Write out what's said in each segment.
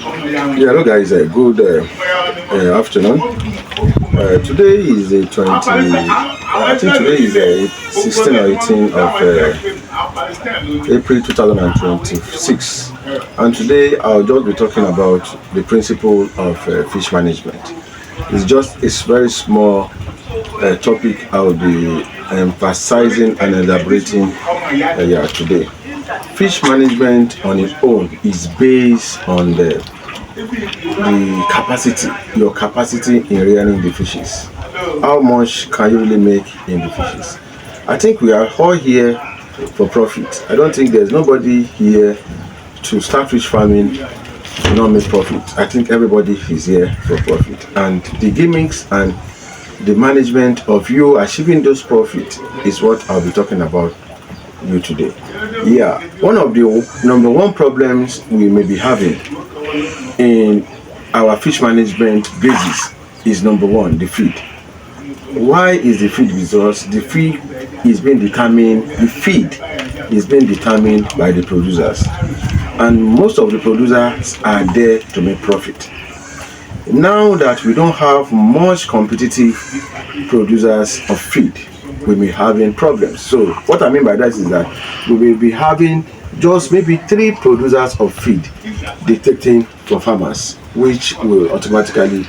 Yeah, hello guys. Good afternoon. Today is the 20. I think today is 16 or 18 of April 2026. And today I'll just be talking about the principle of fish management. It's very small topic I'll be emphasizing and elaborating today. Fish management on its own is based on your capacity in rearing the fishes. How much can you really make in the fishes? I think we are all here for profit. I don't think there's nobody here to start fish farming to not make profit. I think everybody is here for profit. And the gimmicks and the management of you achieving those profits is what I'll be talking about you today. Yeah, one of the number one problems we may be having in our fish management basis is number one, the feed. Why is the feed because the feed is being determined by the producers, and most of the producers are there to make profit. Now that we don't have much competitive producers of feed, we may be having problems. So what I mean by that is that we will be having just maybe 3 producers of feed dictating for farmers, which will automatically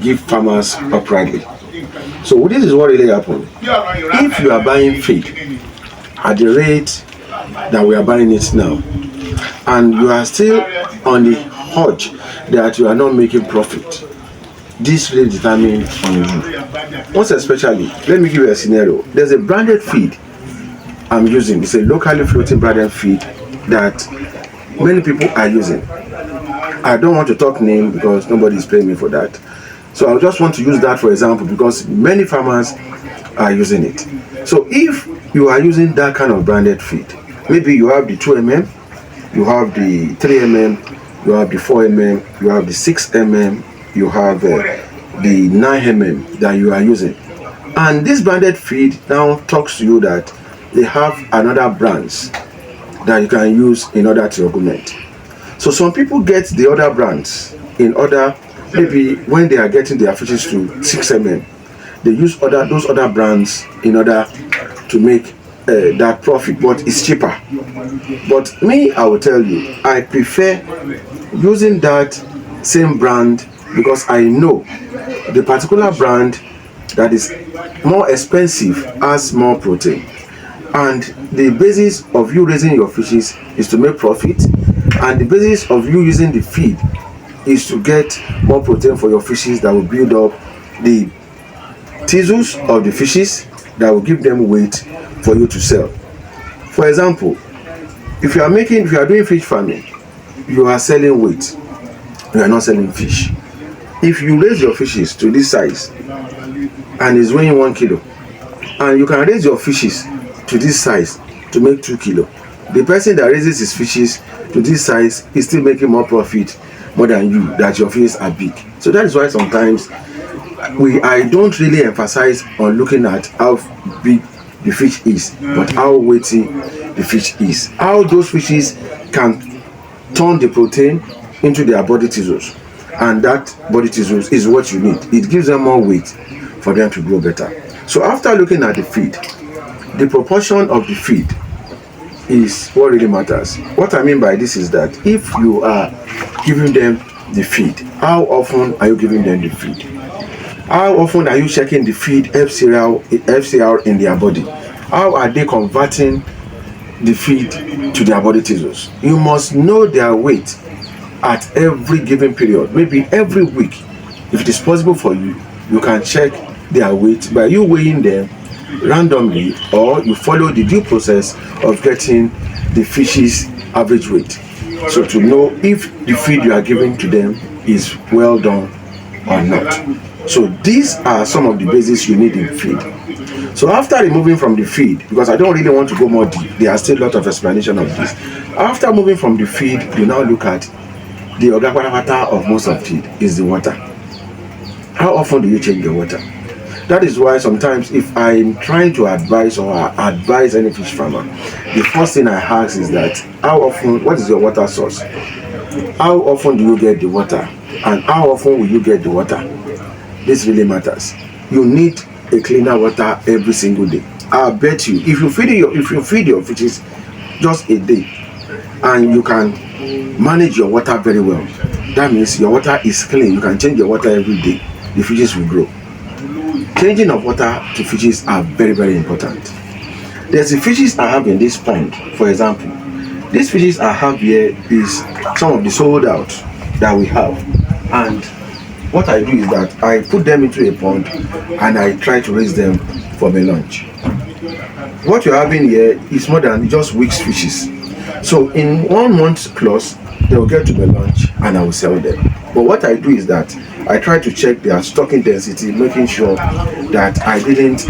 give farmers uprightly. So this is what really happened. If you are buying feed at the rate that we are buying it now, and you are still on the hodge that you are not making profit, this really determines on you. Most especially, let me give you a scenario. There's a branded feed I'm using. It's a locally floating branded feed that many people are using. I don't want to talk name because nobody is paying me for that. So I just want to use that for example because many farmers are using it. So if you are using that kind of branded feed, maybe you have the 2 you have the 3 you have the 4 you have the 6 you have the 9 that you are using. And this branded feed now talks to you that they have another brands that you can use in order to augment. So some people get the other brands in order, maybe when they are getting their fishes to 6 they use those other brands in order to make that profit, but it's cheaper. But me, I will tell you, I prefer using that same brand because I know the particular brand that is more expensive has more protein. And the basis of you raising your fishes is to make profit, and the basis of you using the feed is to get more protein for your fishes that will build up the tissues of the fishes that will give them weight for you to sell. For example, if you are doing fish farming, you are selling weight, you are not selling fish. If you raise your fishes to this size and is weighing 1 kilo, and you can raise your fishes to this size to make 2 kilo, the person that raises his fishes to this size is still making more profit more than you, that your fishes are big. So that is why sometimes I don't really emphasize on looking at how big the fish is, but how weighty the fish is, how those fishes can turn the protein into their body tissues, and that body tissues is what you need. It gives them more weight for them to grow better. So after looking at the feed, the proportion of the feed is what really matters. What I mean by this is that if you are giving them the feed, how often are you giving them the feed? How often are you checking the feed FCR in their body? How are they converting the feed to their body tissues? You must know their weight at every given period, maybe every week. If it is possible for you, you can check their weight by you weighing them randomly, or you follow the due process of getting the fish's average weight, so to know if the feed you are giving to them is well done or not. So these are some of the basics you need in feed. So after removing from the feed, because I don't really want to go more deep, there are still a lot of explanation of this. After moving from the feed, you now look at the organometer of most of feed is the water. How often do you change the water? That is why sometimes if I'm trying to advise any fish farmer, the first thing I ask is that how often, what is your water source? how often do you get the water, and how often will you get the water? This really matters. You need a cleaner water every single day. I bet you, if you feed your fishes just a day, and you can manage your water very well, that means your water is clean. You can change your water every day. The fishes will grow. Changing of water to fishes are very, very important. There's the fishes I have in this pond, for example. These fishes I have here is some of the sold out that we have, and what I do is that I put them into a pond and I try to raise them for my lunch. What you're having here is more than just weeks fishes. So in 1 month plus, they will get to my lunch and I will sell them. But what I do is that I try to check their stocking density, making sure that I didn't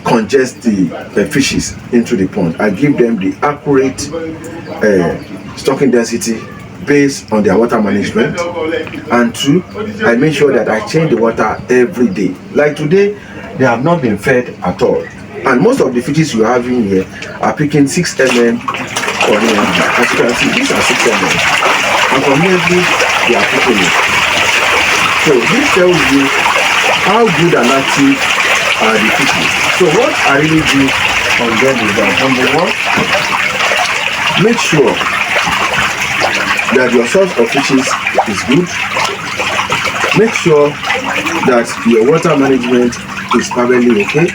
congest the fishes into the pond. I give them the accurate stocking density based on their water management. And two, I make sure that I change the water every day. Like today, they have not been fed at all. And most of the fishes you have in here are picking 6 mm conveniently. As you can see, these are 6 mm. And conveniently, they are picking it. So this tells you how good and active are the fishes. So what I really do on them is that, number one, make sure that your source of fishes is good. Make sure that your water management is perfectly okay.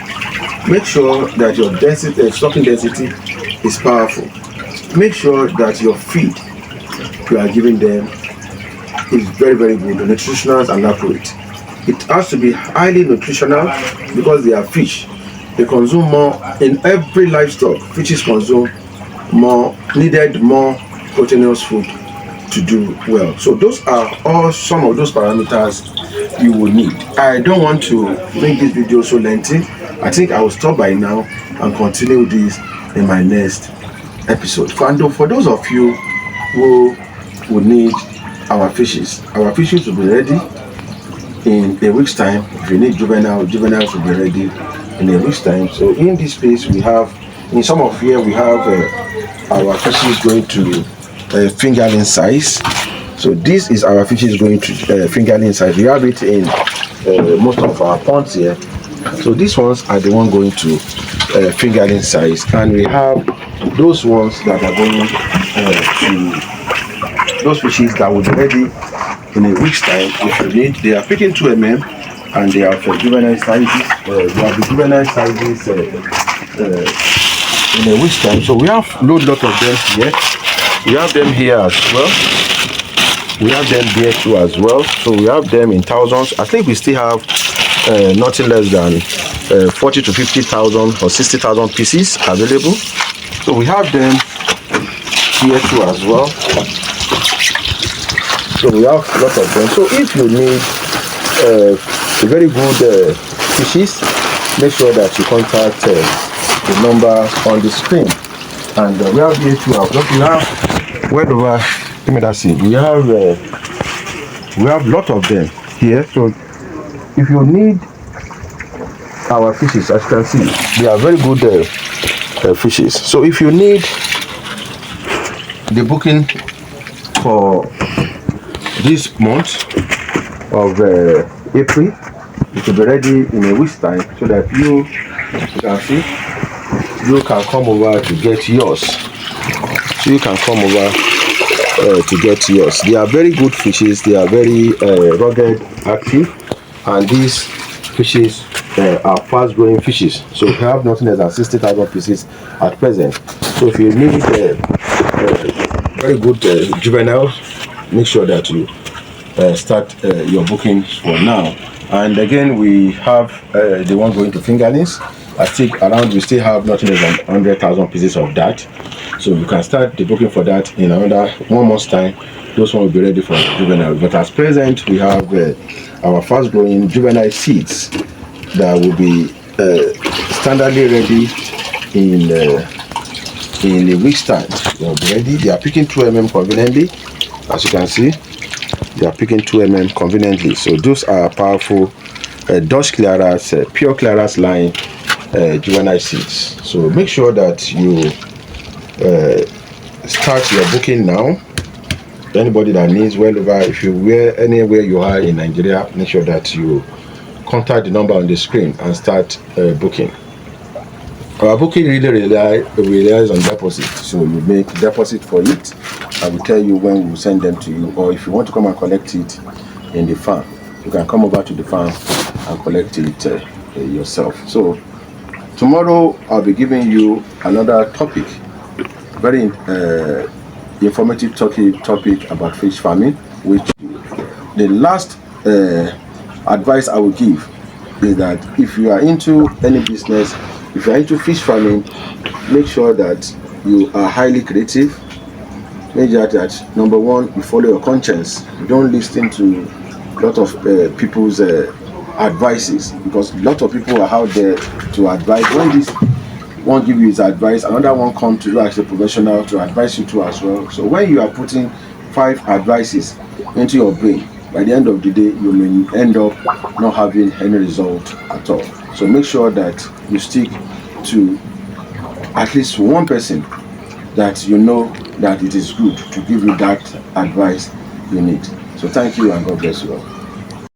Make sure that your stocking density is powerful. Make sure that your feed you are giving them is very, very good, nutritional and accurate. It has to be highly nutritional because they are fish. They consume more in every livestock. Fishes consume more proteinous food to do well. So those are all some of those parameters you will need. I don't want to make this video so lengthy. I think I will stop by now and continue this in my next episode. For those of you who would need our fishes will be ready in a week's time. If you need juveniles will be ready in a week's time. So in this space we have, in some of here we have our fishes going to fingerling size. So this is our fishes going to fingerling size. We have it in most of our ponds here. So these ones are the ones going to fingerling size, and we have those ones that are going to those fishes that will be ready in a week's time. If you need, they are picking 2 mm and they have juvenile sizes. They have the juvenile sizes in a week's time. So we have a lot of them here. We have them here as well. We have them there too as well. So we have them in thousands. I think we still have nothing less than 40 to 50,000 or 60,000 pieces available. So we have them here too as well. So we have a lot of them. So if you need a very good fishes, make sure that you contact the number on the screen. And we have here too. We have well over. Give me that seed. We have a lot of them here. So if you need our fishes, as you can see, they are very good fishes. So if you need the booking for this month of April, it will be ready in a week's time, so that you can see, you can come over to get yours. So you can come over to get yours. They are very good fishes. They are very rugged, active, and these fishes are fast-growing fishes. So we have nothing less than 60,000 pieces at present. So if you need very good juvenile, make sure that you start your bookings for now. And again, we have the one going to fingerlings. I think around we still have nothing less than 100,000 pieces of that. So you can start the booking for that in another 1 month's time. Those one will be ready for juvenile. But at present, we have our fast-growing juvenile seeds that will be standardly ready in a week's time. They will be ready. They are picking 2 mm conveniently, as you can see. They are picking 2 mm conveniently. So those are powerful dust clearers, pure clearance line juvenile seeds. So make sure that you start your booking now. Anybody that needs well over, if you were anywhere you are in Nigeria, make sure that you contact the number on the screen and start booking. Our booking really relies on deposit, so you make deposit for it. I will tell you when we will send them to you, or if you want to come and collect it in the farm, you can come over to the farm and collect it yourself. So tomorrow I'll be giving you another topic, very informative topic about fish farming, which the last advice I will give is that if you are into any business, if you are into fish farming, make sure that you are highly creative. Make sure that number one, you follow your conscience. You don't listen to a lot of people's advices, because a lot of people are out there to advise. When this one give you his advice, another one come to you as a professional to advise you too as well. So when you are putting 5 advices into your brain, by the end of the day, you may end up not having any result at all. So make sure that you stick to at least one person that you know that it is good to give you that advice you need. So thank you and God bless you all.